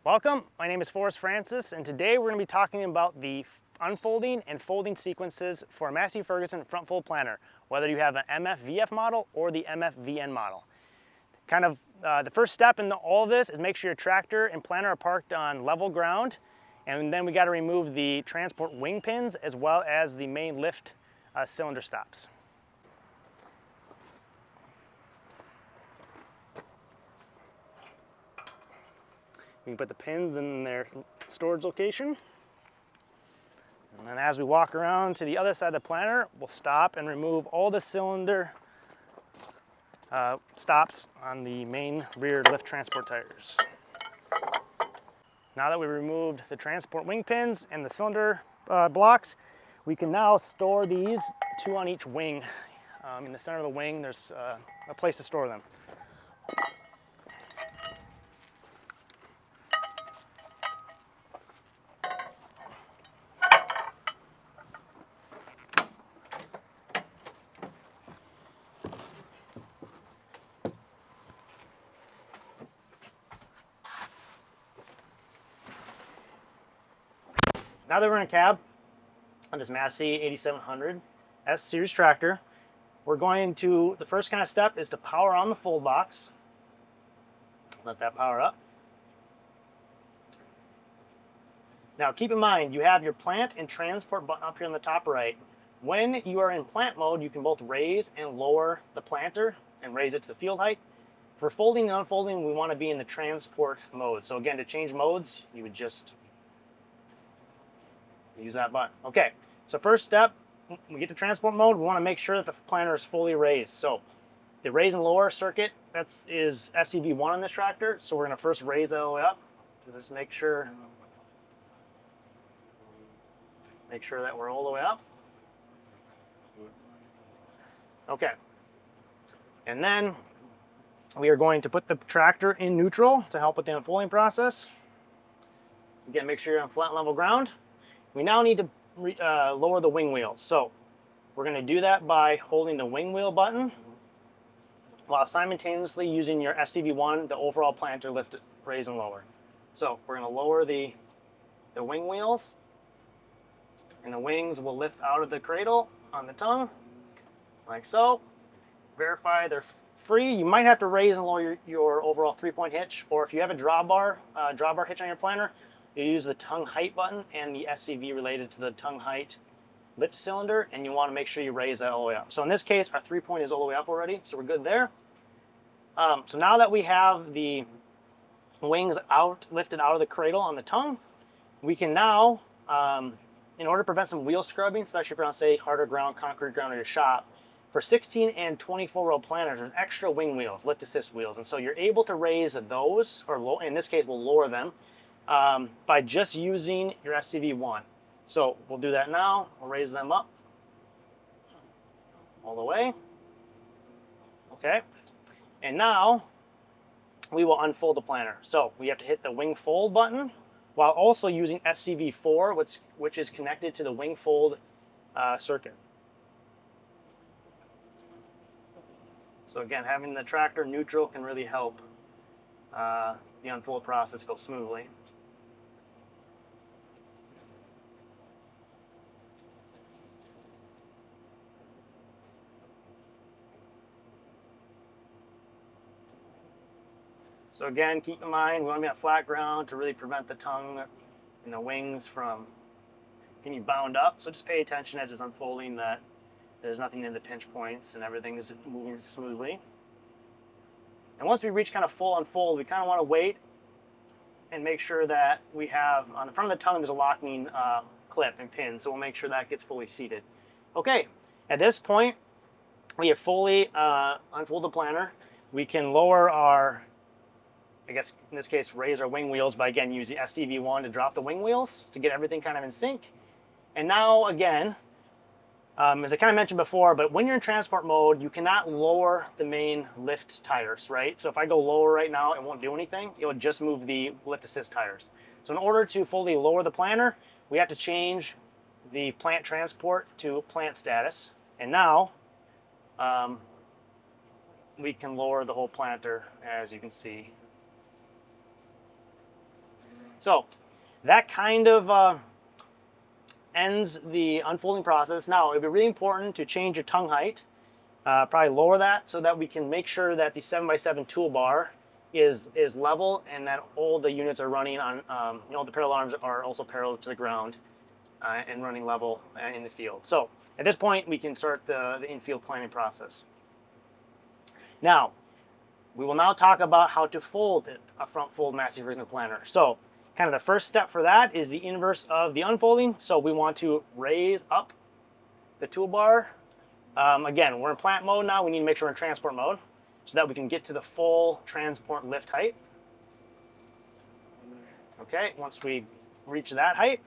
Welcome, my name is Forrest Francis, and today we're going to be talking about the unfolding and folding sequences for a Massey Ferguson front fold planter, whether you have an MFVF model or the MFVN model. The first step in all of this is make sure your tractor and planter are parked on level ground, and then we got to remove the transport wing pins as well as the main lift cylinder stops. We can put the pins in their storage location. And then as we walk around to the other side of the planter, we'll stop and remove all the cylinder stops on the main rear lift transport tires. Now that we removed the transport wing pins and the cylinder blocks, we can now store these, two on each wing. In the center of the wing, there's a place to store them. Now that we're in a cab on this Massey 8700 S series tractor, the first kind of step is to power on the fold box. Let that power up. Now keep in mind, you have your plant and transport button up here on the top right. When you are in plant mode, you can both raise and lower the planter and raise it to the field height. For folding and unfolding, we want to be in the transport mode. So again, to change modes, you would just use that button. Okay, so first step, we get to transport mode, we want to make sure that the planter is fully raised. So the raise and lower circuit, is SCV1 on this tractor. So we're going to first raise it all the way up. So just make sure that we're all the way up. Okay, and then we are going to put the tractor in neutral to help with the unfolding process. Again, make sure you're on flat level ground. We now need to lower the wing wheels. So we're going to do that by holding the wing wheel button while simultaneously using your SCV1, the overall planter lift, raise and lower. So we're going to lower the wing wheels, and the wings will lift out of the cradle on the tongue, like so. Verify they're free. You might have to raise and lower your overall 3-point hitch, or if you have a drawbar hitch on your planter, you use the tongue height button and the SCV related to the tongue height lift cylinder, and you want to make sure you raise that all the way up. So in this case, our 3-point is all the way up already, so we're good there. So now that we have the wings lifted out of the cradle on the tongue, we can now, in order to prevent some wheel scrubbing, especially if you're on, say, harder ground, concrete ground, or your shop, for 16 and 24-row planters, there's extra wing wheels, lift assist wheels, and so you're able to raise those, or in this case, we'll lower them, by just using your SCV1. So we'll do that now. We'll raise them up all the way. Okay, and now we will unfold the planter. So we have to hit the wing fold button while also using SCV4, which is connected to the wing fold circuit. So again, having the tractor neutral can really help the unfold process go smoothly. So again, keep in mind, we want to be on flat ground to really prevent the tongue and the wings from getting bound up. So just pay attention as it's unfolding that there's nothing in the pinch points and everything is moving smoothly. And once we reach kind of full unfold, we kind of want to wait and make sure that we have, on the front of the tongue, there's a locking clip and pin. So we'll make sure that gets fully seated. Okay, at this point, we have fully unfolded the planter. We can lower our, I guess in this case, raise our wing wheels by, again, using SCV1 to drop the wing wheels to get everything kind of in sync. And now, again, as I kind of mentioned before, but when you're in transport mode, you cannot lower the main lift tires, right? So if I go lower right now, it won't do anything. It will just move the lift assist tires. So in order to fully lower the planter, we have to change the plant transport to plant status. And now we can lower the whole planter, as you can see. So that kind of ends the unfolding process. Now, it'd be really important to change your tongue height. Probably lower that so that we can make sure that the 7x7 toolbar is level and that all the units are running on, the parallel arms are also parallel to the ground and running level in the field. So at this point, we can start the infield planning process. Now, we will now talk about how to fold a front fold Massey Ferguson planter. So kind of the first step for that is the inverse of the unfolding. So we want to raise up the toolbar. Again, we're in plant mode now. We need to make sure we're in transport mode so that we can get to the full transport lift height. Okay, once we reach that height,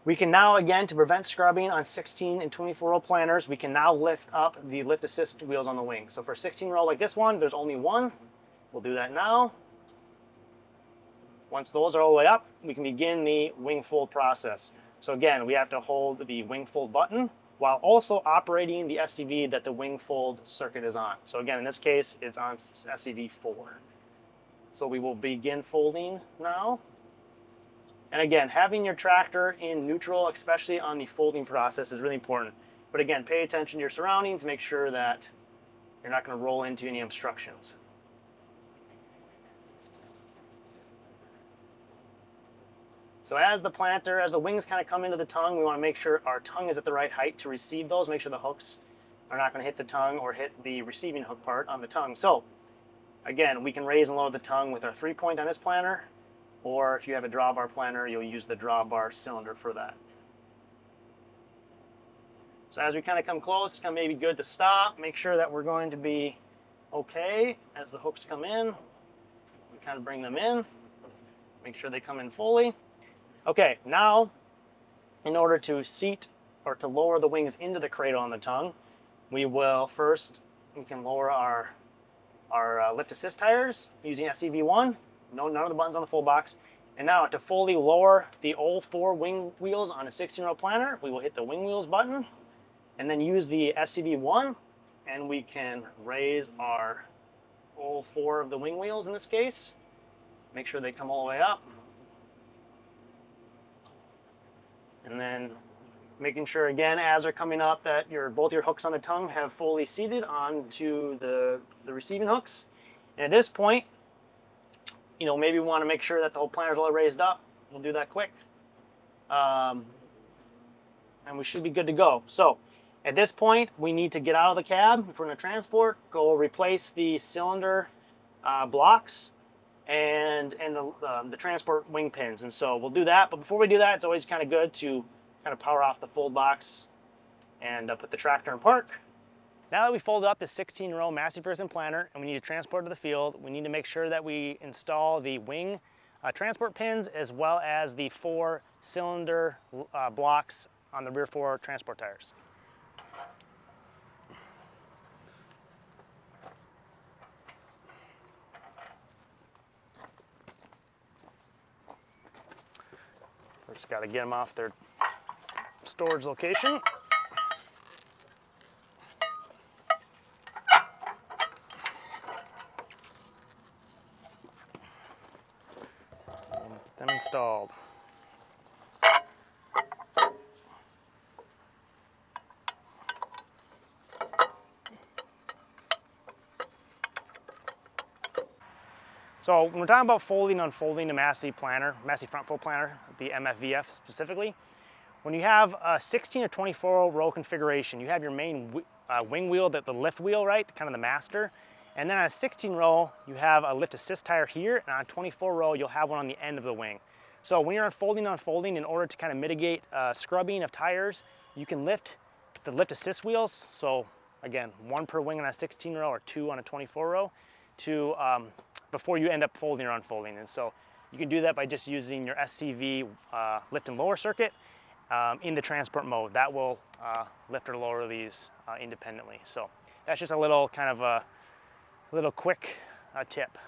we can now, again, to prevent scrubbing on 16 and 24 row planters, we can now lift up the lift assist wheels on the wing. So for 16 row like this one, there's only one. We'll do that now. Once those are all the way up, we can begin the wing fold process. So again, we have to hold the wing fold button while also operating the SCV that the wing fold circuit is on. So again, in this case, it's on SCV 4. So we will begin folding now. And again, having your tractor in neutral, especially on the folding process, is really important. But again, pay attention to your surroundings, make sure that you're not going to roll into any obstructions. So as the wings kind of come into the tongue, we want to make sure our tongue is at the right height to receive those. Make sure the hooks are not going to hit the tongue or hit the receiving hook part on the tongue. So again, we can raise and lower the tongue with our 3-point on this planter, or if you have a drawbar planter, you'll use the drawbar cylinder for that. So as we kind of come close, it's going to maybe good to stop, make sure that we're going to be okay as the hooks come in. We kind of bring them in, make sure they come in fully. Okay, now in order to seat or to lower the wings into the cradle on the tongue, we can lower our lift assist tires using SCV1. None of the buttons on the full box. And now to fully lower the all 4 wing wheels on a 16-row planter, we will hit the wing wheels button and then use the SCV1, and we can raise our all 4 of the wing wheels in this case. Make sure they come all the way up. And then making sure again as they're coming up that both your hooks on the tongue have fully seated onto the receiving hooks. And at this point, maybe we want to make sure that the whole planter is all raised up. We'll do that quick. And we should be good to go. So at this point, we need to get out of the cab if we're going to transport, go replace the cylinder blocks and the transport wing pins. And so we'll do that. But before we do that, it's always kind of good to kind of power off the fold box and put the tractor in park. Now that we folded up the 16-row Massey Ferguson planter and we need to transport to the field, we need to make sure that we install the wing transport pins as well as the 4 cylinder blocks on the rear 4 transport tires. First got to get them off their storage location. Them installed. So when we're talking about folding and unfolding the Massey front fold planter, the MFVF specifically, when you have a 16 or 24 row configuration, you have your main wing wheel, the lift wheel, right, kind of the master. And then on a 16 row, you have a lift assist tire here, and on a 24 row, you'll have one on the end of the wing. So when you're unfolding and unfolding, in order to kind of mitigate scrubbing of tires, you can lift the lift assist wheels. So again, 1 per wing on a 16 row or 2 on a 24 row to before you end up folding or unfolding. And so you can do that by just using your SCV lift and lower circuit in the transport mode. That will lift or lower these independently. So that's just a little kind of a little quick tip.